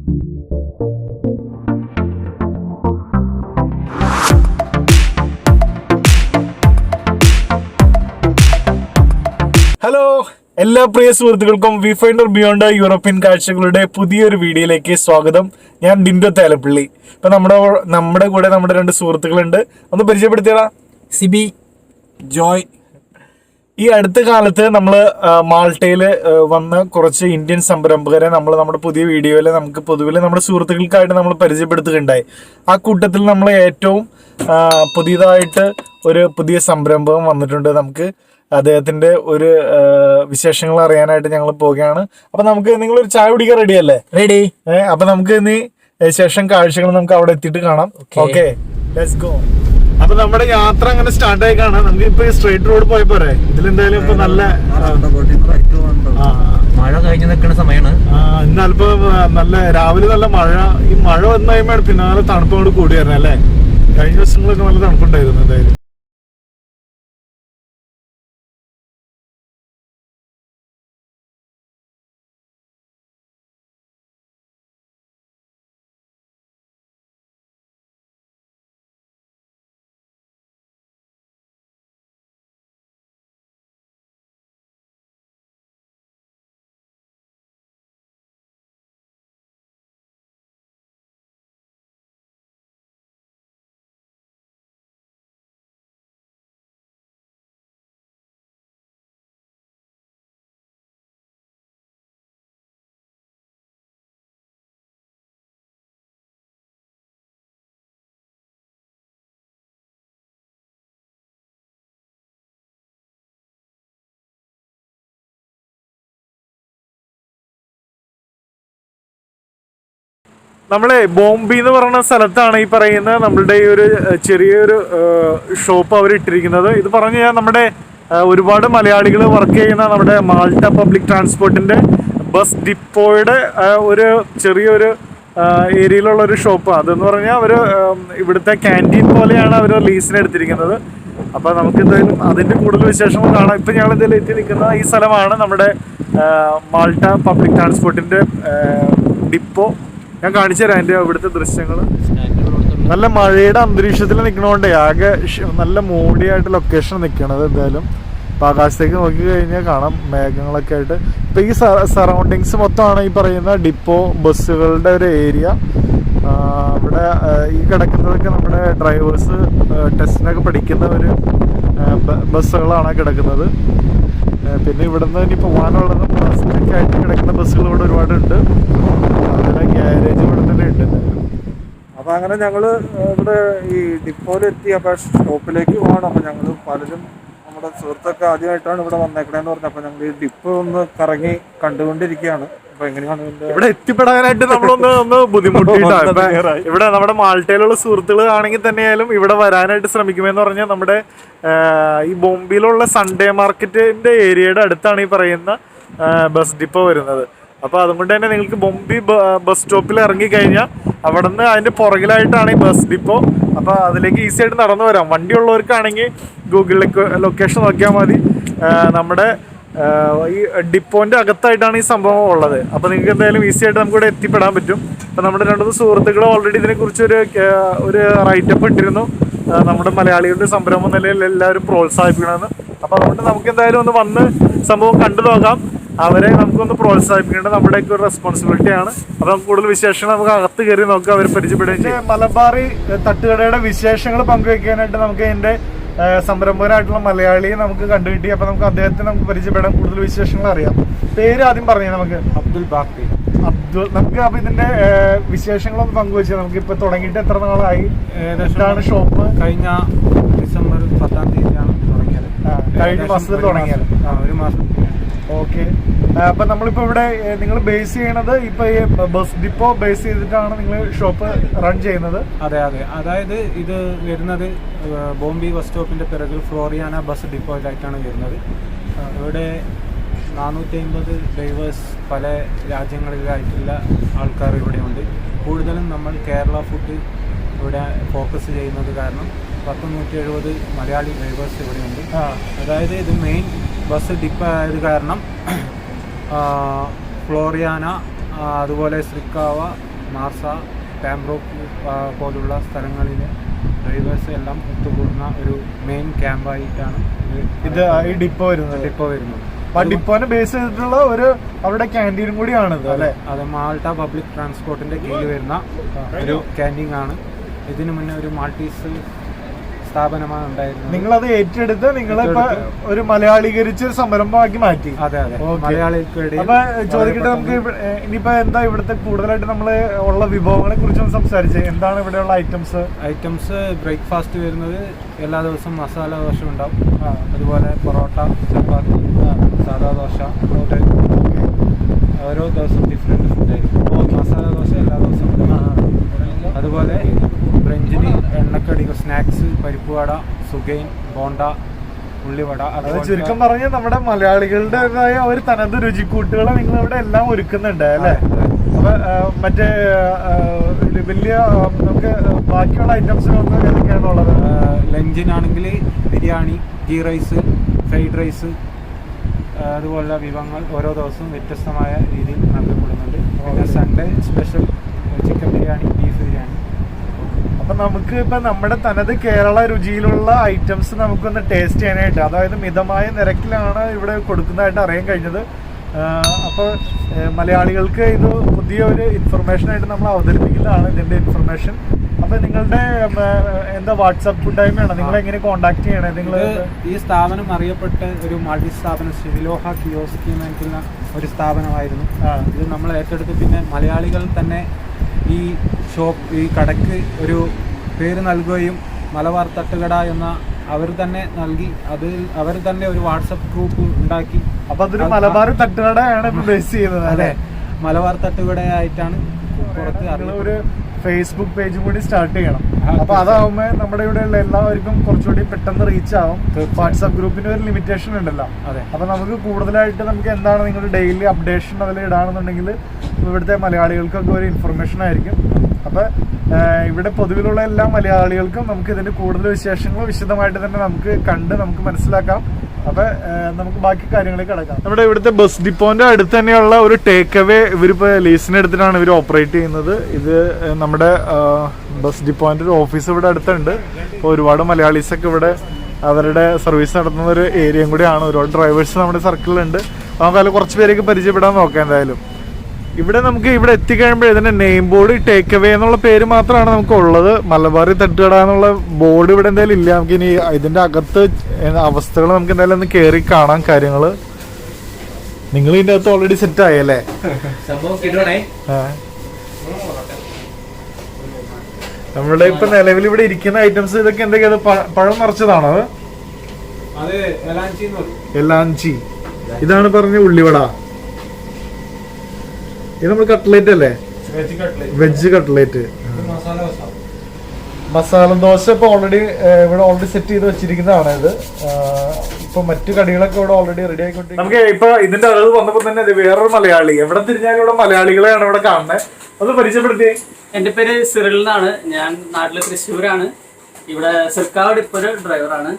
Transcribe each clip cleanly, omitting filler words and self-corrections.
Hello, എല്ലാ പ്രിയ സുഹൃത്തുക്കൾക്കും V finder beyond European കാഴ്ചകളുടെ പുതിയൊരു വീഡിയോയിലേക്ക് സ്വാഗതം. ഞാൻ ഡിൻഡോ തേലപ്പള്ളി. ഇപ്പൊ നമ്മുടെ കൂടെ നമ്മുടെ രണ്ട് സുഹൃത്തുക്കളുണ്ട്. ഒന്ന് പരിചയപ്പെടുത്തിയടാ. സിബി, ജോയ്. ഈ അടുത്ത കാലത്ത് നമ്മൾ മാൾട്ടയില് വന്ന കുറച്ച് ഇന്ത്യൻ സംരംഭകരെ നമ്മൾ നമ്മുടെ പുതിയ വീഡിയോയിൽ നമുക്ക് പൊതുവിൽ നമ്മുടെ സുഹൃത്തുക്കൾക്കായിട്ട് നമ്മൾ പരിചയപ്പെടുത്തുകയുണ്ടായി. ആ കൂട്ടത്തിൽ നമ്മൾ ഏറ്റവും പുതിയതായിട്ട് ഒരു പുതിയ സംരംഭം വന്നിട്ടുണ്ട്. നമുക്ക് അദ്ദേഹത്തിന്റെ ഒരു വിശേഷങ്ങൾ അറിയാനായിട്ട് ഞങ്ങൾ പോവുകയാണ്. അപ്പൊ നമുക്ക് നിങ്ങളൊരു ചായ കുടിക്കാൻ റെഡി അല്ലേ? റെഡി. അപ്പൊ നമുക്ക് ഇനി ശേഷം കാഴ്ചകൾ നമുക്ക് അവിടെ എത്തിയിട്ട് കാണാം. Okay, let's go. അപ്പൊ നമ്മുടെ യാത്ര അങ്ങനെ സ്റ്റാർട്ട് ആയി കാണാം. നമുക്ക് ഇപ്പൊ സ്ട്രേറ്റ് റോഡ് പോയി പോരെ? ഇതിലെന്തായാലും ഇപ്പൊ നല്ല മഴ കഴിഞ്ഞ് നിൽക്കുന്ന സമയമാണ്. ഇന്നൽപ്പോ നല്ല രാവിലെ നല്ല മഴ. ഈ മഴ വന്നു കഴിയുമ്പോൾ പിന്നാലെ തണുപ്പോട് കൂടി വരണം അല്ലേ? കഴിഞ്ഞ ദിവസങ്ങളൊക്കെ നല്ല തണുപ്പുണ്ടായിരുന്നു എന്തായാലും. നമ്മളെ ബോംബെ എന്ന് പറയുന്ന സ്ഥലത്താണ് ഈ പറയുന്ന നമ്മളുടെ ഈ ഒരു ചെറിയൊരു ഷോപ്പ് അവർ ഇട്ടിരിക്കുന്നത്. ഇത് പറഞ്ഞു കഴിഞ്ഞാൽ നമ്മുടെ ഒരുപാട് മലയാളികൾ വർക്ക് ചെയ്യുന്ന നമ്മുടെ മാൾട്ട പബ്ലിക് ട്രാൻസ്പോർട്ടിന്റെ ബസ് ഡിപ്പോയുടെ ഒരു ചെറിയൊരു ഏരിയയിലുള്ള ഒരു ഷോപ്പ്. അതെന്ന് പറഞ്ഞാൽ അവർ ഇവിടുത്തെ ക്യാൻറ്റീൻ പോലെയാണ് അവർ ലീസിന് എടുത്തിരിക്കുന്നത്. അപ്പോൾ നമുക്ക് എന്തായാലും അതിൻ്റെ കൂടുതൽ വിശേഷങ്ങൾ കാണാം. ഇപ്പം ഞങ്ങൾ എന്തായാലും എത്തി നിൽക്കുന്ന ഈ സ്ഥലമാണ് നമ്മുടെ മാൾട്ട പബ്ലിക് ട്രാൻസ്പോർട്ടിന്റെ ഡിപ്പോ. ഞാൻ കാണിച്ചു തരാം അതിൻ്റെ ഇവിടുത്തെ ദൃശ്യങ്ങൾ. നല്ല മഴയുടെ അന്തരീക്ഷത്തിൽ നിൽക്കണോണ്ടേ ആകെ നല്ല മൂടിയായിട്ട് ലൊക്കേഷൻ നിൽക്കണത്. എന്തായാലും ഇപ്പം ആകാശത്തേക്ക് നോക്കി കഴിഞ്ഞാൽ കാണാം മേഘങ്ങളൊക്കെ ആയിട്ട്. ഇപ്പം ഈ സറൗണ്ടിങ്സ് മൊത്തമാണ് ഈ പറയുന്ന ഡിപ്പോ ബസ്സുകളുടെ ഒരു ഏരിയ. ഇവിടെ ഈ കിടക്കുന്നതൊക്കെ നമ്മുടെ ഡ്രൈവേഴ്സ് ടെസ്റ്റിനൊക്കെ പഠിക്കുന്ന ഒരു ബസ്സുകളാണ് കിടക്കുന്നത്. പിന്നെ ഇവിടുന്ന് ഇനി പോകാനുള്ളത് ഒക്കെ ആയിട്ട് കിടക്കുന്ന ബസ്സുകൾ ഇവിടെ ഒരുപാടുണ്ട്. അങ്ങനെ ഗ്യാരേജ് ഇവിടെ തന്നെ ഉണ്ട്. അപ്പം അങ്ങനെ ഞങ്ങൾ ഇവിടെ ഈ ഡിപ്പോയിലെത്തി. അപ്പം ഷോപ്പിലേക്ക് പോകണം. അപ്പം ഞങ്ങൾ പലരും നമ്മുടെ സുഹൃത്തൊക്കെ ആദ്യമായിട്ടാണ് ഇവിടെ വന്നേക്കണേന്ന് പറഞ്ഞു. അപ്പം ഞങ്ങൾ ഈ ഡിപ്പോ ഒന്ന് കറങ്ങി കണ്ടുകൊണ്ടിരിക്കുകയാണ്. അപ്പൊ എങ്ങനെയാണ് ഇവിടെ എത്തിപ്പെടാനായിട്ട് നമ്മളൊന്ന് ബുദ്ധിമുട്ടിയിട്ടാണ്. ഇവിടെ നമ്മുടെ മാൾട്ടയിലുള്ള സുഹൃത്തുക്കൾ ആണെങ്കിൽ തന്നെയായാലും ഇവിടെ വരാനായിട്ട് ശ്രമിക്കുമെന്ന് പറഞ്ഞാൽ നമ്മുടെ ഈ ബോംബെയിലുള്ള സൺഡേ മാർക്കറ്റിന്റെ ഏരിയയുടെ അടുത്താണ് ഈ പറയുന്ന ബസ് ഡിപ്പോ വരുന്നത്. അപ്പോൾ അതുകൊണ്ട് തന്നെ നിങ്ങൾക്ക് ബോംബെ ബസ് സ്റ്റോപ്പിൽ ഇറങ്ങിക്കഴിഞ്ഞാൽ അവിടെ നിന്ന് അതിൻ്റെ പുറകിലായിട്ടാണ് ഈ ബസ് ഡിപ്പോ. അപ്പോൾ അതിലേക്ക് ഈസി ആയിട്ട് നടന്നു വരാം. വണ്ടി ഉള്ളവർക്കാണെങ്കിൽ ഗൂഗിളിലേക്ക് ലൊക്കേഷൻ നോക്കിയാൽ മതി. നമ്മുടെ ഈ ഡിപ്പോൻ്റെ അകത്തായിട്ടാണ് ഈ സംഭവം ഉള്ളത്. അപ്പോൾ നിങ്ങൾക്ക് എന്തായാലും ഈസി ആയിട്ട് നമുക്കിവിടെ എത്തിപ്പെടാൻ പറ്റും. അപ്പോൾ നമ്മുടെ രണ്ടു സുഹൃത്തുക്കൾ ഓൾറെഡി ഇതിനെക്കുറിച്ച് ഒരു റൈറ്റപ്പ് ഇട്ടിരുന്നു. നമ്മുടെ മലയാളികളുടെ സംരംഭം നിലയിൽ എല്ലാവരും പ്രോത്സാഹിപ്പിക്കണമെന്ന്. അപ്പോൾ അതുകൊണ്ട് നമുക്ക് എന്തായാലും ഒന്ന് വന്ന് സംഭവം കണ്ടു നോക്കാം. അവരെ നമുക്കൊന്ന് പ്രോത്സാഹിപ്പിക്കേണ്ടത് നമ്മുടെയൊക്കെ ഒരു റെസ്പോൺസിബിലിറ്റിയാണ്. അപ്പോൾ നമുക്ക് കൂടുതൽ വിശേഷങ്ങൾ നമുക്ക് അകത്ത് കയറി നോക്കാം, അവരെ പരിചയപ്പെടുകയും ചെയ്യും. മലബാറി തട്ടുകടയുടെ വിശേഷങ്ങൾ പങ്കുവെക്കാനായിട്ട് നമുക്ക് ഇതിൻ്റെ സംരംഭകനായിട്ടുള്ള മലയാളിയെ നമുക്ക് കണ്ടുകിട്ടി. അപ്പോൾ നമുക്ക് അദ്ദേഹത്തെ നമുക്ക് പരിചയപ്പെടാൻ കൂടുതൽ വിശേഷങ്ങൾ അറിയാം. പേര് ആദ്യം പറഞ്ഞു നമുക്ക്. അബ്ദുൽ ബാക്കി. നമുക്ക് അപ്പൊ ഇതിന്റെ വിശേഷങ്ങളൊന്ന് പങ്കുവെച്ചാൽ നമുക്ക് ഇപ്പൊ തുടങ്ങിയിട്ട് എത്ര നാളായി? എന്താണ് ഷോപ്പ്? കഴിഞ്ഞ ഡിസംബർ 10-ാം തീയതിയാണ് തുടങ്ങിയത്. കഴിഞ്ഞ മാസത്തിൽ തുടങ്ങിയത്. ഒരു മാസം. ഓക്കെ. അപ്പൊ നമ്മളിപ്പോ ഇവിടെ നിങ്ങൾ ബേസ് ചെയ്യണത് ഇപ്പൊ ഈ ബസ് ഡിപ്പോ ബേസ് ചെയ്തിട്ടാണ് നിങ്ങൾ ഷോപ്പ് റൺ ചെയ്യുന്നത്? അതെ അതെ. അതായത് ഇത് വരുന്നത് ബോംബെ ബസ് സ്റ്റോപ്പിന്റെ പിറകിൽ ഫ്ലോറിയാന ബസ് ഡിപ്പോയിലായിട്ടാണ് വരുന്നത്. ഇവിടെ 450 ഡ്രൈവേഴ്സ് പല രാജ്യങ്ങളിലായിട്ടുള്ള ആൾക്കാർ ഇവിടെയുണ്ട്. കൂടുതലും നമ്മൾ കേരള ഫുഡ് ഇവിടെ ഫോക്കസ് ചെയ്യുന്നത് കാരണം 170 മലയാളി ഡ്രൈവേഴ്സ് ഇവിടെയുണ്ട്. അതായത് ഇത് മെയിൻ ബസ് ഡിപ്പോ ആയത് കാരണം ഫ്ലോറിയാന, അതുപോലെ ശ്രീക്കാവ, മാർസ, പാംബ്രോക്ക് പോലുള്ള സ്ഥലങ്ങളിൽ ഡ്രൈവേഴ്സ് എല്ലാം ഒത്തുകൂടുന്ന ഒരു മെയിൻ ക്യാമ്പായിട്ടാണ് ഇത് ഈ ഡിപ്പോ വരുന്നത്. ആ ഡിപ്പോനെ ബേസ് ചെയ്തിട്ടുള്ള ഒരു അവരുടെ ക്യാൻറ്റീനും കൂടിയാണിത് അല്ലേ? അത് മാൾട്ട പബ്ലിക് ട്രാൻസ്പോർട്ടിന്റെ കീഴിൽ വരുന്ന ഒരു ക്യാൻറ്റീൻ ആണ്. ഇതിനു മുന്നേ ഒരു മാൾട്ടീസ് സ്ഥാപനമാണ് ഉണ്ടായിരുന്നത്. നിങ്ങളത് ഏറ്റെടുത്ത് നിങ്ങളിപ്പോ ഒരു മലയാളീകരിച്ച ഒരു സംരംഭമാക്കി മാറ്റി. അതെ അതെ, മലയാളികൾക്ക് വേണ്ടി. അപ്പൊ ചോദിക്കട്ടെ, നമുക്ക് ഇനിയിപ്പോ എന്താ ഇവിടുത്തെ കൂടുതലായിട്ട് നമ്മള് ഉള്ള വിഭവങ്ങളെ കുറിച്ചൊന്ന് സംസാരിച്ചേ. എന്താണ് ഇവിടെയുള്ള ഐറ്റംസ്? ബ്രേക്ക്ഫാസ്റ്റ് വരുന്നത് എല്ലാ ദിവസവും മസാല ദോശ ഉണ്ടാവും. അതുപോലെ പൊറോട്ട, ചപ്പാത്തി, സാദാ ദോശ, ഓരോ ദിവസം ഡിഫറെന്റ് ഫുഡായിരിക്കും. മസാല ദോശ എല്ലാ ദിവസവും. അതുപോലെ ബ്രഞ്ചിന് എണ്ണക്കടികൾ, സ്നാക്സ്, പരിപ്പുവട, സുഗൈൻ, ബോണ്ട, ഉള്ളിവട. ചുരുക്കം പറഞ്ഞ് നമ്മുടെ മലയാളികളുടേതായ ഒരു തനത് രുചിക്കൂട്ടുകളെ നിങ്ങൾ ഇവിടെ എല്ലാം ഒരുക്കുന്നുണ്ട് അല്ലേ? അപ്പൊ മറ്റേ വലിയ നമുക്ക് ബാക്കിയുള്ള ഐറ്റംസിനൊക്കെ ഏതൊക്കെയാണ് ഉള്ളത്? ലഞ്ചിനാണെങ്കിൽ biryani, ghee rice, fried rice, അതുപോലുള്ള വിഭവങ്ങൾ ഓരോ ദിവസവും വ്യത്യസ്തമായ രീതിയിൽ നൽകപ്പെടുന്നുണ്ട്. പിന്നെ Sunday special chicken biryani, beef biryani. അപ്പൊ നമുക്ക് ഇപ്പൊ നമ്മുടെ തനത് കേരള രുചിയിലുള്ള ഐറ്റംസ് നമുക്കൊന്ന് ടേസ്റ്റ് ചെയ്യാനായിട്ട്, അതായത് മിതമായ നിരക്കിലാണ് ഇവിടെ കൊടുക്കുന്നതായിട്ട് അറിയാൻ കഴിഞ്ഞത്. അപ്പോൾ മലയാളികൾക്ക് ഇത് പുതിയ ഒരു ഇൻഫർമേഷൻ ആയിട്ട് നമ്മൾ അവതരിപ്പിക്കുന്നതാണ് ഇതിന്റെ ഇൻഫർമേഷൻ. അപ്പൊ നിങ്ങളുടെ എന്താ വാട്സാപ്പ് കൂട്ടായ്മയാണോ? നിങ്ങൾ എങ്ങനെ കോണ്ടാക്ട് ചെയ്യണേ? നിങ്ങൾ ഈ സ്ഥാപനം അറിയപ്പെട്ട ഒരു മൾട്ടി സ്ഥാപനം, ശിവിലോഹ കിയോസ്കി എന്ന ഒരു സ്ഥാപനമായിരുന്നു. ഇത് നമ്മൾ ഏറ്റെടുത്ത് പിന്നെ മലയാളികൾ തന്നെ ഈ കടക്ക് ഒരു പേര് നൽകുകയും മലബാർ തട്ടുകട എന്ന അവർ തന്നെ നൽകി, അവർ തന്നെ ഒരു വാട്സപ്പ് ഗ്രൂപ്പ് ഉണ്ടാക്കി. അപ്പൊ അതൊരു മലബാർ തട്ടുകടയാണ് ബേസ് ചെയ്യുന്നത്. അതെ, മലബാർ തട്ടുകടയായിട്ടാണ് പുറത്ത്. ഒരു ഫേസ്ബുക്ക് പേജും കൂടി സ്റ്റാർട്ട് ചെയ്യണം. അപ്പൊ അതാവുമ്പോ നമ്മുടെ ഇവിടെയുള്ള എല്ലാവർക്കും കുറച്ചുകൂടി പെട്ടെന്ന് റീച്ച് ആവും. വാട്സാപ്പ് ഗ്രൂപ്പിന് ഒരു ലിമിറ്റേഷൻ ഉണ്ടല്ലോ. അപ്പൊ നമുക്ക് കൂടുതലായിട്ട് നമുക്ക് എന്താണ് നിങ്ങളുടെ ഡെയിലി അപ്ഡേഷൻ അതിൽ ഇടാണെന്നുണ്ടെങ്കിൽ ഇവിടുത്തെ മലയാളികൾക്കൊക്കെ ഒരു ഇൻഫർമേഷൻ ആയിരിക്കും. അപ്പൊ ഇവിടെ പൊതുവിലുള്ള എല്ലാ മലയാളികൾക്കും നമുക്ക് ഇതിന്റെ കൂടുതൽ വിശേഷങ്ങൾ വിശദമായിട്ട് തന്നെ നമുക്ക് മനസ്സിലാക്കാം. അപ്പൊ നമുക്ക് ബാക്കി കാര്യങ്ങളിലേക്ക് കടക്കാം. നമ്മുടെ ഇവിടുത്തെ ബസ് ഡിപ്പോന്റെ അടുത്ത് തന്നെയുള്ള ഒരു ടേക്ക് അവേ ഇവരിപ്പോ ലീസിന് എടുത്തിട്ടാണ് ഇവർ ഓപ്പറേറ്റ് ചെയ്യുന്നത്. ഇത് നമ്മുടെ ബസ് ഡിപ്പോന്റെ ഒരു ഓഫീസ് ഇവിടെ അടുത്തുണ്ട്. അപ്പോൾ ഒരുപാട് മലയാളീസൊക്കെ ഇവിടെ അവരുടെ സർവീസ് നടത്തുന്ന ഒരു ഏരിയയും കൂടിയാണ്. ഒരുപാട് ഡ്രൈവേഴ്സ് നമ്മുടെ സർക്കിളിലുണ്ട്. നമുക്ക് അതിൽ കുറച്ച് പേരൊക്കെ പരിചയപ്പെടാൻ നോക്കാം. എന്തായാലും ഇവിടെ എത്തിക്കഴിയുമ്പോൾ ഇതിന്റെ നെയിം ബോർഡ് ടേക്ക് അവേ എന്നുള്ള പേര് മാത്രമാണ് നമുക്ക് ഉള്ളത്. മലബാറി തട്ടുകട എന്നുള്ള ബോർഡ് ഇവിടെ എന്തായാലും ഇല്ല. നമുക്ക് ഇനി ഇതിന്റെ അകത്ത് അവസ്ഥകൾ നമുക്ക് എന്തായാലും ഒന്ന് കയറി കാണാം കാര്യങ്ങള്. നിങ്ങൾ ഇതിന്റെ അകത്ത് ഓൾറെഡി സെറ്റ് ആയല്ലേ? നമ്മുടെ ഇപ്പൊ നിലവിൽ ഇവിടെ ഇരിക്കുന്ന ഐറ്റംസ് ഇതൊക്കെ എന്തൊക്കെയാണ്? പഴം നിറച്ചതാണോ? എലാഞ്ചി. ഇതാണ് പറഞ്ഞ ഉള്ളിവട. ഇത് നമ്മൾ കട്ട്ലേറ്റ് അല്ലേ? Veg cutlet. മസാല ദോശ ഇപ്പൊ ഇവിടെ സെറ്റ് ചെയ്ത് വെച്ചിരിക്കുന്നതാണ്. ഇത് ഇപ്പൊ മറ്റു കടികളൊക്കെ ഇവിടെ ഓൾറെഡി റെഡി ആയിക്കൊണ്ടിരിക്കും. നമുക്ക് ഇപ്പൊ ഇതിന്റെ അളവ് വന്നപ്പോ തന്നെ വേറൊരു മലയാളി, എവിടെ തിരിഞ്ഞാലും ഇവിടെ മലയാളികളെയാണ് ഇവിടെ കാണുന്നത്. അത് പരിചയപ്പെടുത്തി. എന്റെ പേര് സിറിൽ എന്നാണ്. ഞാൻ നാട്ടില് തൃശ്ശൂരാണ്. ഇവിടെ സിർക്കാവ് ഡിപ്പോ ഡ്രൈവറാണ്.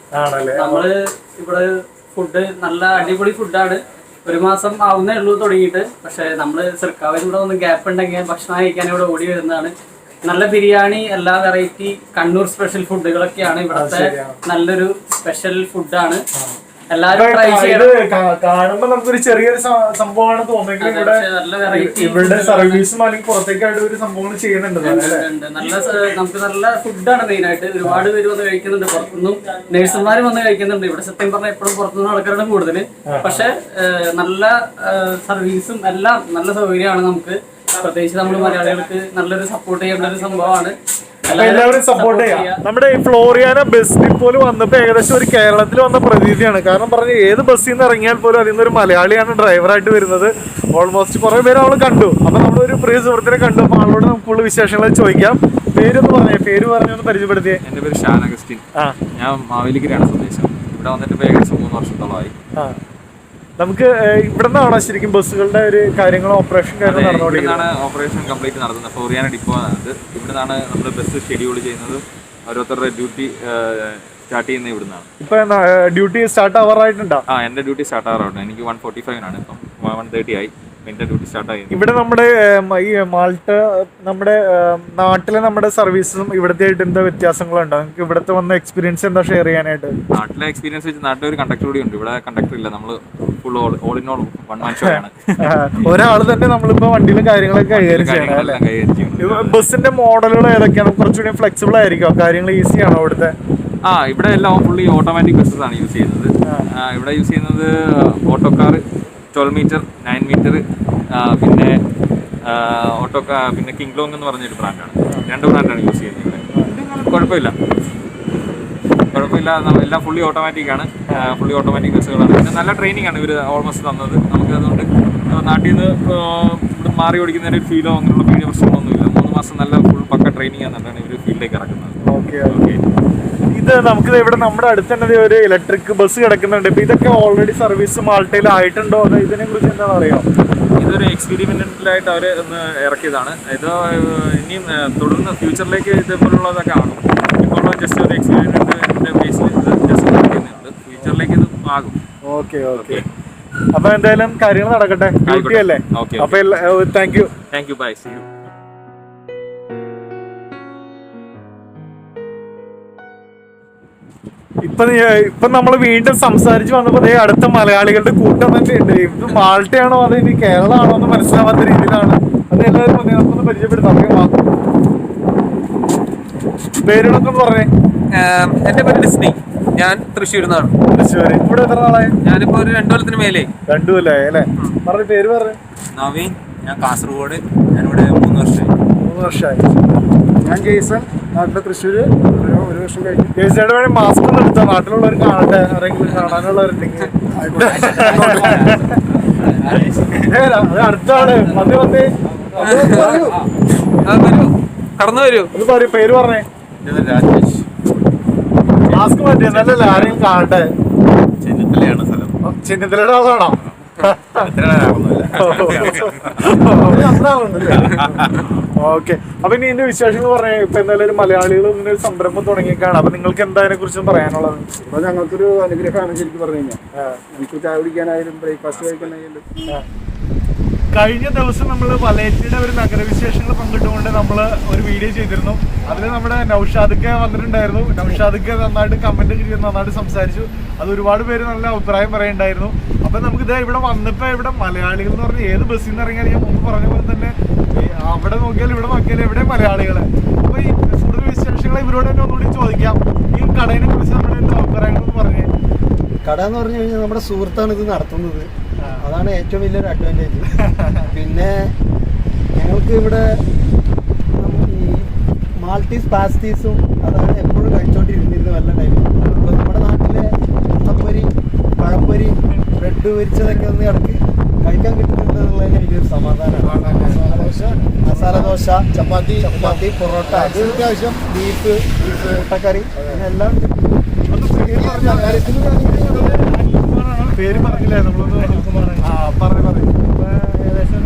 നമ്മള് ഇവിടെ ഫുഡ് നല്ല അടിപൊളി ഫുഡാണ്. ഒരു മാസം ആവുന്നേ ഉള്ളൂ തുടങ്ങിയിട്ട്. പക്ഷെ നമ്മള് സിർക്കാവിൽ ഇവിടെ ഒന്ന് ഗ്യാപ്പ് ഉണ്ടെങ്കിൽ ഭക്ഷണം കഴിക്കാൻ ഇവിടെ ഓടി വരുന്നതാണ്. നല്ല ബിരിയാണി, എല്ലാ വെറൈറ്റി കണ്ണൂർ സ്പെഷ്യൽ ഫുഡുകളൊക്കെയാണ് ഇവിടുത്തെ നല്ലൊരു സ്പെഷ്യൽ ഫുഡാണ്. എല്ലാരും ട്രൈ ചെയ്ത് കാണുമ്പോ നമുക്കൊരു ചെറിയൊരു സംഭവമാണ് തോന്നുന്നത്. ഇവരുടെ സർവീസും അല്ലെങ്കിൽ പുറത്തേക്കായിട്ട് ഒരു സംഭവങ്ങൾ ചെയ്യുന്നുണ്ട്. നമുക്ക് നല്ല ഫുഡാണ് മെയിൻ ആയിട്ട്. ഒരുപാട് പേര് വന്ന് കഴിക്കുന്നുണ്ട്. പുറത്തുനിന്നും നഴ്സുമാര് വന്ന് കഴിക്കുന്നുണ്ട്. ഇവിടെ സത്യം പറഞ്ഞാൽ എപ്പോഴും പുറത്തുനിന്ന് ആൾക്കാരാണ് കൂടുതൽ. പക്ഷെ നല്ല സർവീസും എല്ലാം നല്ല സൗകര്യമാണ്. നമുക്ക് പ്രത്യേകിച്ച് നമ്മൾ മലയാളികൾക്ക് നല്ലൊരു സപ്പോർട്ട് ചെയ്യേണ്ട ഒരു സംഭവമാണ്. എല്ലാവരും സപ്പോർട്ട് ചെയ്യാം. നമ്മുടെ ഈ ഫ്ലോറിയാന ബസ് ഡിപ്പോയിൽ വന്നപ്പോ ഏകദേശം ഒരു കേരളത്തിൽ വന്ന പ്രതീതിയാണ്. കാരണം പറഞ്ഞ ഏത് ബസ്സിൽ നിന്ന് ഇറങ്ങിയാൽ പോലും അതിൽ നിന്നൊരു മലയാളിയാണ് ഡ്രൈവറായിട്ട് വരുന്നത്. ഓൾമോസ്റ്റ് കുറെ പേര് അവള് കണ്ടു. അപ്പൊ നമ്മളൊരു പ്രിയ സുഹൃത്തിനെ കണ്ടു. അപ്പൊ ആളോട് നമുക്കുള്ള വിശേഷങ്ങൾ ചോദിക്കാം. പേര് പറഞ്ഞൊന്ന് പരിചയപ്പെടുത്തിയേ. എന്റെ പേര് ഷാൻ അഗസ്റ്റിൻ. ഞാൻ മാവേലിക്കരയാണ് സ്വദേശം. ഇവിടെ വന്നിട്ട് ഏകദേശം 3 വർഷത്തോളമായി. നമുക്ക് ഇവിടെ നിന്നാണോ ശരിക്കും ബസ്സുകളുടെ ഒരു കാര്യങ്ങൾ ഓപ്പറേഷൻ നടന്നുകൊണ്ടിരിക്കുന്നത്? ഓപ്പറേഷൻ കംപ്ലീറ്റ് നടത്തുന്നത് ഫ്ലോറിയാന ഡിപ്പോ ആണ്. ഇവിടെ നിന്നാണ് നമ്മൾ ബസ് ഷെഡ്യൂൾ ചെയ്യുന്നത്. ഓരോരുത്തരുടെ ഡ്യൂട്ടി സ്റ്റാർട്ട് ചെയ്യുന്നത് ഇവിടെ നിന്നാണ്. ഇപ്പൊ ഡ്യൂട്ടി സ്റ്റാർട്ട് ആവാറായിട്ടുണ്ടോ? എന്റെ ഡ്യൂട്ടി സ്റ്റാർട്ട് ആവാറുണ്ട്. എനിക്ക് 1:45 ഇപ്പം 1:30 ആയി. എൻ്റെ ഡ്യൂട്ടി സ്റ്റാർട്ട് ആയി. ഇവിടെ നമ്മുടെ ഈ മാൾട്ട നമ്മുടെ നാട്ടിലെ നമ്മുടെ സർവീസും ഇവിടുത്തെ ആയിട്ട് എന്താ വ്യത്യാസങ്ങളുണ്ടോ? നിങ്ങൾക്ക് ഇവിടുത്തെ വന്ന എക്സ്പീരിയൻസ് എന്താ ഷെയർ ചെയ്യാനായിട്ട്? നാട്ടിലെ എക്സ്പീരിയൻസ് വെച്ച് നാട്ടിൽ ഒരു കണ്ടക്ടർ കൂടി ഉണ്ട്. ഇവിടെ കണ്ടക്ടർ ഇല്ല, നമ്മൾ full all in all one man show ആണ്. ഒരാൾ തന്നെ നമ്മളിപ്പോ വണ്ടിയിലെ കാര്യങ്ങളൊക്കെ കൈകാര്യം ചെയ്യണം. കാര്യങ്ങളെല്ലാം കൈകാര്യം ചെയ്യും. ബസ്സിന്റെ മോഡലുകൾ ഏതൊക്കെയാണ്? കുറച്ചുകൂടി ഫ്ലെക്സിബിൾ ആയിരിക്കും, കാര്യങ്ങൾ ഈസി ആണോ ഇവിടുത്തെ? ഇവിടെ എല്ലാം ഫുള്ളി ഓട്ടോമാറ്റിക് ബസ്സസ് ആണ് യൂസ് ചെയ്യുന്നത്. ഇവിടെ യൂസ് ചെയ്യുന്നത് ഓട്ടോക്കാർ 12 മീറ്റർ, 9 മീറ്റർ, പിന്നെ പിന്നെ കിങ്ലോങ് എന്ന് പറഞ്ഞൊരു ബ്രാൻഡാണ്. 2 ബ്രാൻഡാണ് യൂസ് ചെയ്യുന്നത് ഇവിടെ. കുഴപ്പമില്ല, എല്ലാം ഫുള്ളി ഓട്ടോമാറ്റിക് ആണ്. ഫുള്ളി ഓട്ടോമാറ്റിക് ബസ്സുകളാണ്. പിന്നെ നല്ല ട്രെയിനിങ് ആണ് ഇവർ ഓൾമോസ്റ്റ് തന്നത് നമുക്ക്. അതുകൊണ്ട് നാട്ടിൽ നിന്ന് ഇവിടെ മാറി ഓടിക്കുന്നതിന് ഒരു ഫീലോ അങ്ങനെയുള്ള വീഡിയോ പ്രശ്നങ്ങളൊന്നുമില്ല. 3 മാസം നല്ല ഫുൾ പക്ക ട്രെയിനിങ് എന്നിട്ടാണ് ഇവർ ഫീൽഡിലേക്ക് ഇറക്കുന്നത്. ഓക്കെ. ഇത് നമുക്ക് ഇവിടെ നമ്മുടെ അടുത്ത് തന്നെ ഒരു ഇലക്ട്രിക് ബസ് കിടക്കുന്നുണ്ട്. ഇപ്പൊ ഇതൊക്കെ ഓൾറെഡി സർവീസ് മാൾട്ടയിൽ ആയിട്ടുണ്ടോ? അതോ ഇതിനെ കുറിച്ച് എന്താണ് അറിയാം? ഇതൊരു എക്സ്പെരിമെന്റലായിട്ട് അവർ ഒന്ന് ഇറക്കിയതാണ്. ഇത് ഇനിയും തുടർന്ന് ഫ്യൂച്ചറിലേക്ക് ഇതേപോലുള്ളതൊക്കെ ആകും. ഇപ്പോൾ ജസ്റ്റ് ഒരു എക്സ്പെരിമെന്റിന്റെ ബേസിൽ ഇത് ജസ്റ്റ് ചെയ്യുന്നുണ്ട്. ഫ്യൂച്ചറിലേക്ക് ഇത് ആകും. ഓക്കെ. അപ്പൊ എന്തായാലും കാര്യങ്ങൾ നടക്കട്ടെ. ഡ്യൂട്ടി അല്ലേ? അപ്പൊ thank you. Bye. See you. ഇപ്പൊ നമ്മൾ വീണ്ടും സംസാരിച്ച് വന്നപ്പോ അടുത്ത മലയാളികളുടെ കൂട്ടം തന്നെ ഉണ്ട്. ഇത് മാൾട്ടയാണോ അതോ ഇനി കേരളമാണോ എന്ന് മനസ്സിലാവാത്ത രീതിയിലാണ്. അത് എല്ലാവരും നമുക്കൊന്ന് പരിചയപ്പെടുത്താം. പേരുകളൊക്കെ പറഞ്ഞേ. എന്റെ പേര് ഡിസ്നി. ഞാൻ തൃശ്ശൂരിന്നാണ്. തൃശ്ശൂര്. ഇവിടെ എത്ര നാളായി? ഞാനിപ്പോ ഒരു 2 കൊല്ലത്തിന് മേലെ. 2 കൊല്ലായി അല്ലേ? പറഞ്ഞ പേര് പറഞ്ഞേ. നവീൻ. ഞാൻ കാസർഗോഡ്. ഞാനിവിടെ 3 വർഷമായി. ഞാൻ ജെയ്സൺ, നാട്ടിലെ തൃശ്ശൂര്. 1 വർഷം കഴിഞ്ഞു. ജെയ്സയുടെ വേണേ മാസ്ക് ഒന്നും എടുത്താ നാട്ടിലുള്ളവർ കാണട്ടെ, ആരെങ്കിലും കാണാനുള്ളവരുണ്ടെങ്കിൽ. അത് അടുത്ത ആള് വന്നേ കടന്നു വരൂ. ഒന്ന് പറയൂ, പേര് പറഞ്ഞേ. രാജേഷ്. മാസ്ക് മാറ്റിയ നല്ലല്ലേ, ആരെങ്കിലും കാണട്ടെ. ചെന്നിത്തലയാണ് സ്ഥലം. ചെന്നിത്തലയുടെ ആളാണോ? ഓക്കെ. അപ്പൊ ഇനി ഇതിന്റെ വിശേഷങ്ങൾ പറഞ്ഞേ. ഇപ്പൊ എന്തായാലും ഒരു മലയാളികൾ ഇങ്ങനെ ഒരു സംരംഭം തുടങ്ങിയേക്കാണ്. അപ്പൊ നിങ്ങൾക്ക് എന്താ അതിനെ കുറിച്ചും പറയാനുള്ളത്? അപ്പൊ ഞങ്ങൾക്കൊരു അനുഗ്രഹമാണ് ശരിക്കും പറഞ്ഞു കഴിഞ്ഞാൽ. നമുക്ക് ചായ കുടിക്കാനായാലും ബ്രേക്ക്ഫാസ്റ്റ് കഴിക്കാനായാലും. കഴിഞ്ഞ ദിവസം നമ്മൾ വലയറ്റിയുടെ ഒരു നഗരവിശേഷങ്ങൾ പങ്കിട്ടുകൊണ്ട് നമ്മൾ ഒരു വീഡിയോ ചെയ്തിരുന്നു. അതിൽ നമ്മുടെ നൗഷാദൊക്കെ വന്നിട്ടുണ്ടായിരുന്നു. നൗഷാദൊക്കെ നന്നായിട്ട് കമന്റ് ചെയ്ത് നന്നായിട്ട് സംസാരിച്ചു. അത് ഒരുപാട് പേര് നല്ല അഭിപ്രായം പറയുന്നുണ്ടായിരുന്നു. അപ്പൊ നമുക്ക് ഇതേ ഇവിടെ വന്നപ്പോ ഇവിടെ മലയാളികൾ എന്ന് പറഞ്ഞാൽ ഏത് ബസ്സിൽ നിന്ന് ഇറങ്ങിയാൽ ഞാൻ മുമ്പ് പറഞ്ഞ പോലെ തന്നെ അവിടെ നോക്കിയാലും ഇവിടെ നോക്കിയാലും എവിടെ മലയാളികള്. അപ്പൊ ഈ കൂടുതൽ വിശേഷങ്ങൾ ഇവരോട് തന്നെ ഒന്നുകൂടി ചോദിക്കാം. ഈ കടയിനെ കുറിച്ച് നമ്മുടെ അഭിപ്രായങ്ങൾ പറഞ്ഞേ. കട എന്ന് പറഞ്ഞു കഴിഞ്ഞാൽ നമ്മുടെ സുഹൃത്താണ് ഇത് നടത്തുന്നത്. അതാണ് ഏറ്റവും വലിയൊരു അഡ്വാൻറ്റേജ്. പിന്നെ ഞങ്ങൾക്ക് ഇവിടെ ഈ മാൾട്ടീസ് പാസ്റ്റീസും അതാണ് എപ്പോഴും കഴിച്ചോണ്ടിരുന്നിരുന്നത് നല്ല ടൈം. അപ്പോൾ നമ്മുടെ നാട്ടിലെ മുട്ടപ്പൊരി, പഴംപൊരി, ബ്രെഡ് പൊരിച്ചതൊക്കെ ഒന്ന് ഇടയ്ക്ക് കഴിക്കാൻ കിട്ടുന്നുള്ളതിന് വലിയൊരു സമാധാനമാണ്. മസാല ദോശ, ചപ്പാത്തി, പൊറോട്ട, അത് അത്യാവശ്യം ബീഫ്, മുട്ടക്കറി, അങ്ങനെ എല്ലാം പേര് പറഞ്ഞില്ലേ നമ്മളൊന്ന്? പറഞ്ഞു. ഏകദേശം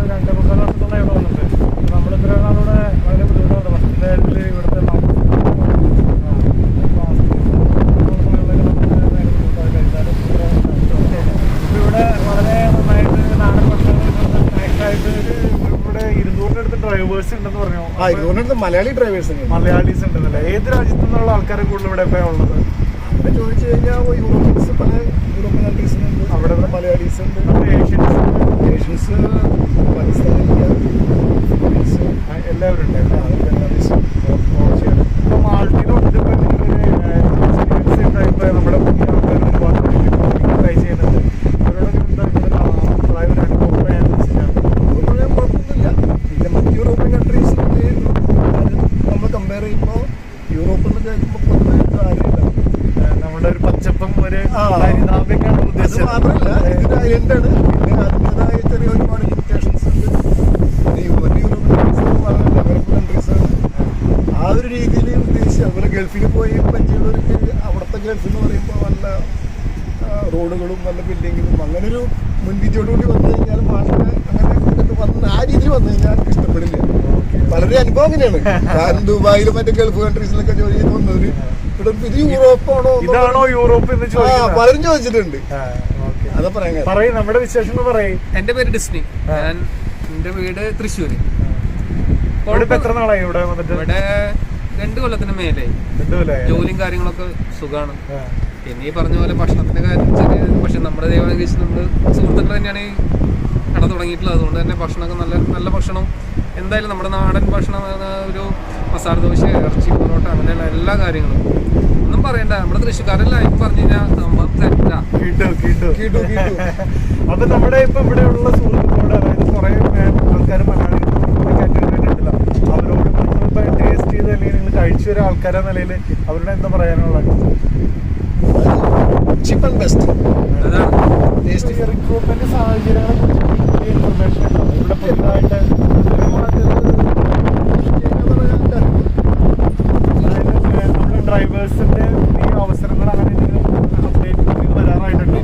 2-3 വർഷത്തോളം ഇവിടെ വന്നിട്ട് നമ്മളിത്ര നാളൂടെ വളരെ ബുദ്ധിമുട്ടുണ്ട്. ഫസ്റ്റിൻ്റെ കാര്യത്തിൽ ഇവിടുത്തെ ഇവിടെ വളരെ നന്നായിട്ട് നാടൻ ഭക്ഷണങ്ങളായിട്ട് ഇവിടെ 200-ന്റെ ഡ്രൈവേഴ്സ് ഉണ്ടെന്ന് പറഞ്ഞു. 200 മലയാളി മലയാളീസ് ഉണ്ടെന്നല്ലേ? ഏത് രാജ്യത്തു നിന്നുള്ള ആൾക്കാരെ കൂടുതൽ ഇവിടെ എപ്പോഴാണ് ഉള്ളത്? അങ്ങനെ ചോദിച്ചു കഴിഞ്ഞാൽ യൂറോപ്യൻസ്, പല യൂറോപ്യൻ കൺട്രീസിലുണ്ട്. അവിടെ മലയാളീസ് ഉണ്ട്, ഏഷ്യൻസ്, പാകിസ്ഥാനി, എല്ലാവരും ഉണ്ട്. ഇപ്പൊ മാൾട്ടീനുണ്ട്. നമ്മുടെ ട്രൈ ചെയ്യുന്നുണ്ട്. പിന്നെ മറ്റ് യൂറോപ്യൻ കൺട്രീസിൽ നമ്മൾ കമ്പയർ ചെയ്യുമ്പോൾ യൂറോപ്പ് എന്ന് കേൾക്കുമ്പോൾ പൊതുവെ കാര്യമില്ല. നമ്മുടെ ഒരു പച്ചപ്പം, ഒരു ഹരിതാപയൊക്കെയാണ് ഉദ്ദേശിച്ചത്. മാത്രമല്ല ഇതൊരു ഐലൻഡാണ്. പിന്നെ അതിൻ്റെതായ ചെറിയ ഒരുപാട് ലിമിറ്റേഷൻസ് ഉണ്ട്. പിന്നെ യൂറോപ്യൻ കൺട്രീസ് വളരെ ഡെവലപ്ഡ് കൺട്രീസാണ്. ആ ഒരു രീതിയിൽ ഉദ്ദേശിച്ച് അതുപോലെ ഗൾഫിൽ പോയി പരിചയമുള്ളവർക്ക് അവിടുത്തെ ഗൾഫ് എന്ന് പറയുമ്പോൾ നല്ല റോഡുകളും നല്ല ബിൽഡിങ്ങും അങ്ങനെ ഒരു മുൻവിധിയോടുകൂടി വന്നു കഴിഞ്ഞാൽ മാഷിനെ അങ്ങനെ വന്ന് ആ രീതിയിൽ വന്നു കഴിഞ്ഞാൽ എനിക്ക് ഇഷ്ടപ്പെടില്ല. വളരെ അനുഭവം അങ്ങനെയാണ്. ഞാൻ ദുബായിലും മറ്റേ ഗൾഫ് കൺട്രീസിലൊക്കെ ജോലി ചെയ്ത് വന്നവര് ഇവിടെ ഇത് യൂറോപ്പാണോ, ഇതാണോ യൂറോപ്പ് എന്ന് പലരും ചോദിച്ചിട്ടുണ്ട്. പറയും നമ്മുടെ വിശേഷങ്ങൾ പറയും. എന്റെ പേര് ഡിസ്നി. ഞാൻ എന്റെ വീട് തൃശ്ശൂര്. ഇവിടെ ഇപ്പൊ എത്ര നാളായി ഇവിടെ വന്നിട്ട്? ഇവിടെ 2 കൊല്ലത്തിന് മേലെയായി. ജോലിയും കാര്യങ്ങളൊക്കെ സുഖമാണ്. പിന്നെ ഈ പറഞ്ഞ പോലെ ഭക്ഷണത്തിന്റെ കാര്യം ചെറിയ, പക്ഷെ നമ്മുടെ ദൈവാനുഗ്രഹിച്ച് നമ്മള് സുഹൃത്തുക്കൾ തന്നെയാണ് ഈ കട തുടങ്ങിയിട്ടുള്ളത്. അതുകൊണ്ട് തന്നെ ഭക്ഷണമൊക്കെ നല്ല ഭക്ഷണം, എന്തായാലും നമ്മുടെ നാടൻ ഭക്ഷണം, ഒരു മസാല ദോശ, ഇറച്ചി, പൊറോട്ട, അങ്ങനെയുള്ള എല്ലാ കാര്യങ്ങളും ഒന്നും പറയണ്ട. നമ്മുടെ തൃശ്ശൂർക്കാരെല്ലാം പറഞ്ഞു കഴിഞ്ഞാൽ സംഭവം സെറ്റാ. അപ്പൊ നമ്മുടെ ഇപ്പൊ ഇവിടെ ഉള്ള സുഹൃത്തുക്കളോട്, അതായത് കുറെ ആൾക്കാർ മലയാളികളുണ്ടല്ലോ, അവരോട് നിങ്ങളിപ്പോ ടേസ്റ്റ് ചെയ്ത് അല്ലെങ്കിൽ നിങ്ങൾ കഴിച്ച ഒരു ആൾക്കാരെ നിലയിൽ അവരുടെ എന്താ പറയാനുള്ളത്? ചീപ്പ് ആൻഡ് ബെസ്റ്റ്. റിക്രൂട്ട്മെന്റ് സാഹചര്യങ്ങളെ കുറിച്ച് ഇൻഫർമേഷൻ ഉണ്ടോ ഇവിടെ പുതുതായിട്ട്? നമ്മുടെ ഡ്രൈവേഴ്സിന്റെ ഈ അവസരങ്ങൾ അങ്ങനെ എന്തെങ്കിലും അപ്ഡേറ്റ് വരാറായിട്ടുണ്ട്?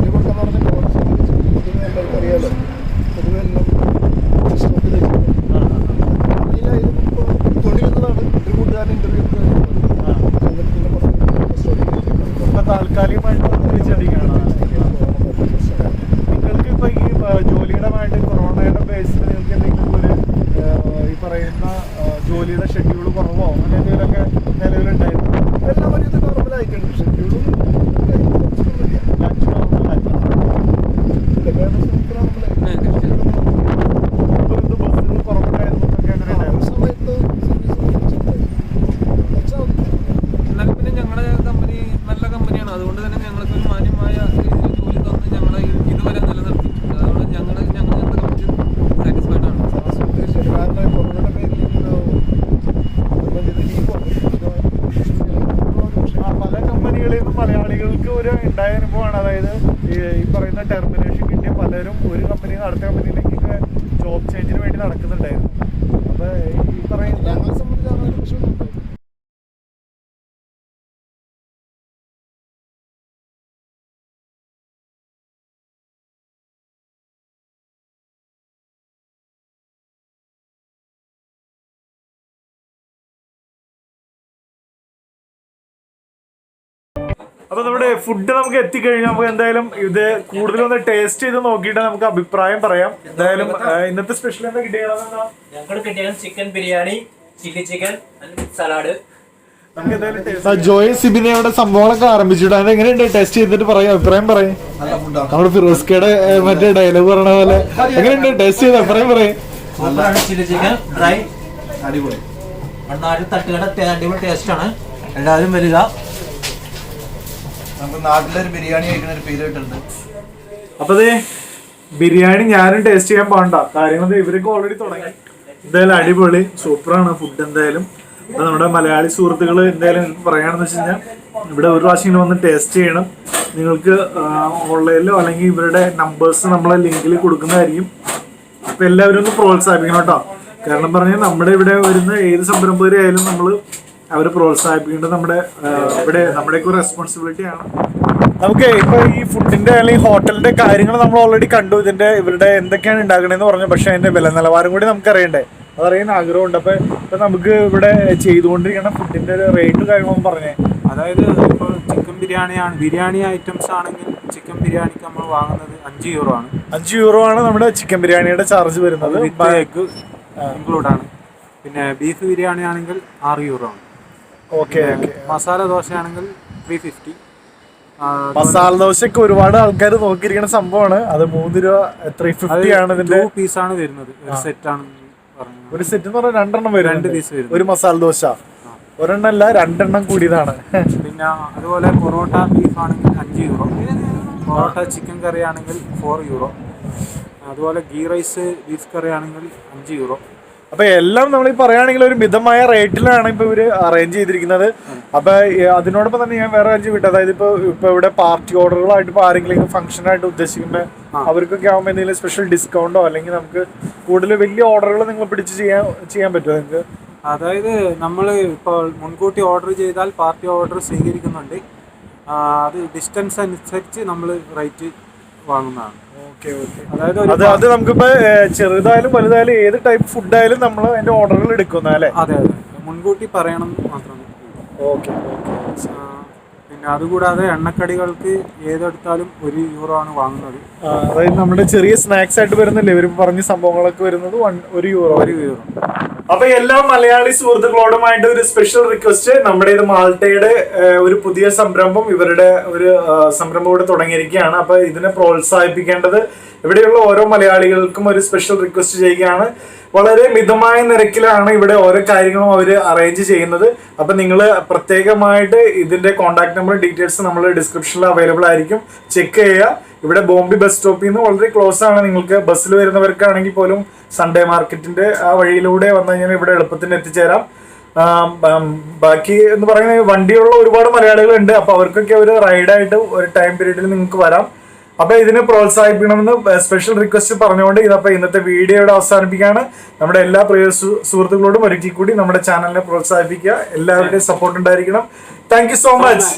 അറിയാലോ, പൊതുവെ എല്ലാം കൊണ്ടിരുന്നതാണ്. ഒരു കൂട്ടുകാരൻ ഇന്റർവ്യൂ ഇപ്പൊ താൽക്കാലികമായിട്ട് തിരിച്ചടിക്കുകയാണ്. നിങ്ങൾക്ക് ഇപ്പൊ ഈ ജോലിയുടെമായിട്ട് കൊറോണയുടെ ബേസിൽ നിങ്ങൾക്ക് എന്തെങ്കിലും ഒരു ഈ പറയുന്ന ജോലിയുടെ ഷെഡ്യൂൾ കുറവോ അങ്ങനെ എന്തെങ്കിലുമൊക്കെ നിലവിലുണ്ടായിരുന്നു? എല്ലാം വലിയ നോർമലായിട്ടുണ്ട്. ഷെഡ്യൂളും ലഞ്ച് നോർമലായിരുന്നു. ബസ്സുകൾ കുറവുണ്ടായിരുന്നു എന്നൊക്കെ അങ്ങനെ ഉണ്ടായിരുന്നു. സമയത്ത് എന്നാൽ പിന്നെ ഞങ്ങളുടെ കമ്പനി നല്ല കമ്പനിയാണ്. അതുകൊണ്ട് തന്നെ ഞങ്ങൾക്ക് ഒരു മാന്യമായ രീതിയിൽ ജോലി തന്ന് ഞങ്ങളെ ഇതുവരെ നിലനിർത്തി. അതുകൊണ്ട് ഞങ്ങൾ ഞങ്ങളുടെ കമ്പനി സാറ്റിസ്ഫൈഡ് ആണ്. കാരണം കൊറോണയുടെ പേരിൽ പല കമ്പനികളിൽ നിന്നും മലയാളികൾക്ക് ഒരു ഉണ്ടായ അനുഭവമാണ്. അതായത് ഈ പറയുന്ന ടെർമിനേഷൻ കിട്ടിയ പലരും ഒരു കമ്പനിയിൽ നിന്ന് അടുത്ത കമ്പനിയിലേക്കൊക്കെ ജോബ് ചേഞ്ചിന് വേണ്ടി നടക്കുന്നുണ്ടായിരുന്നു. അപ്പൊ ഈ പറയുന്ന ഞങ്ങളെ സംബന്ധിച്ച് പ്രശ്നമുണ്ട്. അപ്പൊ നമ്മുടെ ഫുഡ് നമുക്ക് എത്തിക്കഴിഞ്ഞാൽ നമുക്ക് എന്തായാലും ഇത് കൂടുതലൊന്ന് ടേസ്റ്റ് ചെയ്ത് നോക്കിയിട്ട് നമുക്ക് അഭിപ്രായം പറയാം. എന്തായാലും ഇന്നത്തെ സ്പെഷ്യൽ എന്താ കിട്ടിയതെന്നാ? ഞങ്ങൾ കിട്ടിയത് chicken biryani, chilli chicken, salad. നമുക്ക് എന്തായാലും ജോയ് സിബിനെ അവിടെ സംഭവങ്ങളൊക്കെ ആരംഭിച്ചിട്ട് അത് എങ്ങനെയുണ്ട് ടേസ്റ്റ് ചെയ്തിട്ട് പറയാം, അഭിപ്രായം പറയും. നമ്മുടെ ഫിറോസ്കയുടെ മറ്റേ ഡയലോഗ് പറഞ്ഞ പോലെ എങ്ങനെയുണ്ട് ടേസ്റ്റ് ചെയ്ത് അഭിപ്രായം പറയും. ചില്ലി ചിക്കൻ ഡ്രൈ അടിപൊളി, നാട്ടിൽ തട്ടുകട അടിപൊളി ടേസ്റ്റ് ആണ്. എല്ലാവരും വരിക. നമുക്ക് നാട്ടിലൊരു ബിരിയാണി കഴിക്കുന്ന ഒരു ഫീൽ കിട്ടുന്നുണ്ട്. അപ്പൊ ബിരിയാണി ഞാനും ടേസ്റ്റ് ചെയ്യാൻ പോകണ്ട, കാര്യങ്ങൾ ഇവരൊക്കെ ഓൾറെഡി തുടങ്ങി. എന്തായാലും അടിപൊളി സൂപ്പറാണ് ഫുഡ്. എന്തായാലും അപ്പൊ നമ്മുടെ മലയാളി സുഹൃത്തുക്കൾ എന്തായാലും പറയുകയാണെന്ന് വെച്ച് കഴിഞ്ഞാൽ ഇവിടെ ഒരു പ്രാവശ്യം വന്ന് ടേസ്റ്റ് ചെയ്യണം. നിങ്ങൾക്ക് ഓൺലൈനിലോ അല്ലെങ്കിൽ ഇവരുടെ നമ്പേഴ്സ് നമ്മളെ ലിങ്കിൽ കൊടുക്കുന്നതായിരിക്കും. അപ്പൊ എല്ലാവരും ഒന്ന് പ്രോത്സാഹിപ്പിക്കണം കേട്ടോ. കാരണം പറഞ്ഞാൽ നമ്മുടെ ഇവിടെ വരുന്ന ഏത് സംരംഭകരെയായാലും നമ്മൾ അവരെ പ്രോത്സാഹിപ്പിക്കേണ്ടത് നമ്മുടെയൊക്കെ റെസ്പോൺസിബിലിറ്റി ആണ്. നമുക്ക് ഇപ്പൊ ഈ ഫുഡിന്റെ അല്ലെങ്കിൽ ഹോട്ടലിന്റെ കാര്യങ്ങൾ നമ്മൾ ഓൾറെഡി കണ്ടു, ഇവരുടെ എന്തൊക്കെയാണ് ഉണ്ടാക്കണേന്ന് പറഞ്ഞു. പക്ഷെ അതിന്റെ വില നിലവാരം കൂടി നമുക്ക് അറിയണ്ടേ, അതറിയാൻ ആഗ്രഹമുണ്ട്. അപ്പൊ നമുക്ക് ഇവിടെ ചെയ്തുകൊണ്ടിരിക്കുന്ന ഫുഡിന്റെ ഒരു റേറ്റ് കാര്യങ്ങളൊന്നും പറഞ്ഞേ. അതായത് ഇപ്പോൾ ചിക്കൻ ബിരിയാണി ഐറ്റംസ് ആണെങ്കിൽ ചിക്കൻ ബിരിയാണിക്ക് നമ്മൾ വാങ്ങുന്നത് 5 യൂറോ ആണ്. 5 യൂറോ ആണ് നമ്മുടെ ചിക്കൻ ബിരിയാണിയുടെ ചാർജ് വരുന്നത്. എഗ് ഇൻക്ലൂഡ് ആണ്. പിന്നെ ബീഫ് ബിരിയാണി ആണെങ്കിൽ 6 യൂറോ ആണ്. ഓക്കെ. മസാല ദോശ ആണെങ്കിൽ 350. മസാല ദോശക്ക് ഒരുപാട് ആൾക്കാർ നോക്കിയിരിക്കുന്ന സംഭവമാണ്. അത് 3 രൂപ 350 ആണ്. ഇതിന്റെ പീസാണ് വരുന്നത്, ഒരു സെറ്റ് ആണ്. ഒരു സെറ്റ് എന്ന് പറഞ്ഞാൽ 2 എണ്ണം വരും. 2 പീസ് വരും ഒരു മസാല ദോശ. ഒരെണ്ണല്ല 2 എണ്ണം കൂടിയതാണ്. പിന്നെ അതുപോലെ പൊറോട്ട ബീഫ് ആണെങ്കിൽ 5 യൂറോ. പൊറോട്ട ചിക്കൻ കറി ആണെങ്കിൽ 4 യൂറോ. അതുപോലെ ഗീ റൈസ് ബീഫ് കറി ആണെങ്കിൽ 5 യൂറോ. അപ്പൊ എല്ലാം നമ്മൾ ഈ പറയുകയാണെങ്കിൽ ഒരു മിതമായ റേറ്റിലാണ് ഇപ്പൊ ഇവര് അറേഞ്ച് ചെയ്തിരിക്കുന്നത്. അപ്പൊ അതിനോടൊപ്പം തന്നെ ഞാൻ വേറെ കാര്യം വിട്ടു, അതായത് ഇപ്പൊ ഇവിടെ പാർട്ടി ഓർഡറുകളായിട്ട് ഇപ്പൊ ആരെങ്കിലും ഫംഗ്ഷൻ ആയിട്ട് ഉദ്ദേശിക്കുന്ന അവർക്കൊക്കെ ആകുമ്പോൾ എന്തെങ്കിലും സ്പെഷ്യൽ ഡിസ്കൗണ്ടോ അല്ലെങ്കിൽ നമുക്ക് കൂടുതൽ വലിയ ഓർഡറുകൾ നിങ്ങൾ പിടിച്ച് ചെയ്യാൻ പറ്റുമോ നിങ്ങൾക്ക്? അതായത് നമ്മൾ ഇപ്പോൾ മുൻകൂട്ടി ഓർഡർ ചെയ്താൽ പാർട്ടി ഓർഡർ സ്വീകരിക്കുന്നുണ്ട്. അത് ഡിസ്റ്റൻസ് അനുസരിച്ച് നമ്മൾ റേറ്റ് വാങ്ങുന്നതാണ്. അതായത് അത് നമുക്കിപ്പോ ചെറുതായാലും വലുതായാലും ഏത് ടൈപ്പ് ഫുഡായാലും നമ്മൾ അതിന്റെ ഓർഡറുകൾ എടുക്കുന്ന അല്ലേ? അതെ, മുൻകൂട്ടി പറയണം മാത്രമേ. ഓക്കെ. പിന്നെ അതുകൂടാതെ എണ്ണക്കടികൾക്ക് ഏതെടുത്താലും €1 ആണ് വാങ്ങുന്നത്. അതായത് നമ്മുടെ ചെറിയ സ്നാക്സ് ആയിട്ട് വരുന്നില്ലേ ഇവർ പറഞ്ഞ സംഭവങ്ങളൊക്കെ വരുന്നത് €1. അപ്പൊ എല്ലാ മലയാളി സുഹൃത്തുക്കളോടുമായിട്ട് ഒരു സ്പെഷ്യൽ റിക്വസ്റ്റ്, നമ്മുടെ ഇത് മാൾട്ടയുടെ ഒരു പുതിയ സംരംഭം, ഇവരുടെ ഒരു സംരംഭം ഇവിടെ തുടങ്ങിയിരിക്കുകയാണ്. അപ്പൊ ഇതിനെ പ്രോത്സാഹിപ്പിക്കേണ്ടത് ഇവിടെയുള്ള ഓരോ മലയാളികൾക്കും ഒരു സ്പെഷ്യൽ റിക്വസ്റ്റ് ചെയ്യുകയാണ്. വളരെ മിതമായ നിരക്കിലാണ് ഇവിടെ ഓരോ കാര്യങ്ങളും അവർ അറേഞ്ച് ചെയ്യുന്നത്. അപ്പൊ നിങ്ങൾ പ്രത്യേകമായിട്ട് ഇതിന്റെ കോൺടാക്ട് നമ്പർ ഡീറ്റെയിൽസ് നമ്മൾ ഡിസ്ക്രിപ്ഷനിൽ അവൈലബിൾ ആയിരിക്കും, ചെക്ക് ചെയ്യുക. ഇവിടെ ബോംബെ ബസ് സ്റ്റോപ്പിൽ നിന്ന് വളരെ ക്ലോസ് ആണ്. നിങ്ങൾക്ക് ബസ്സിൽ വരുന്നവർക്കാണെങ്കിൽ പോലും സൺഡേ മാർക്കറ്റിന്റെ ആ വഴിയിലൂടെ വന്നു കഴിഞ്ഞാൽ ഇവിടെ എളുപ്പത്തിന് എത്തിച്ചേരാം. ബാക്കി എന്ന് പറയുന്നത് വണ്ടിയുള്ള ഒരുപാട് മലയാളികളുണ്ട്. അപ്പൊ അവർക്കൊക്കെ ഒരു റൈഡായിട്ട് ഒരു ടൈം പീരീഡിൽ നിങ്ങൾക്ക് വരാം. അപ്പൊ ഇതിനെ പ്രോത്സാഹിപ്പിക്കണമെന്ന് സ്പെഷ്യൽ റിക്വസ്റ്റ് പറഞ്ഞുകൊണ്ട് ഇതപ്പോ ഇന്നത്തെ വീഡിയോയുടെ അവസാനിപ്പിക്കുകയാണ്. നമ്മുടെ എല്ലാ പ്രിയ സുഹൃത്തുക്കളോടും ഒരിക്കൽ കൂടി നമ്മുടെ ചാനലിനെ പ്രോത്സാഹിപ്പിക്കുക. എല്ലാവരുടെയും സപ്പോർട്ട് ഉണ്ടായിരിക്കണം. Thank you so much.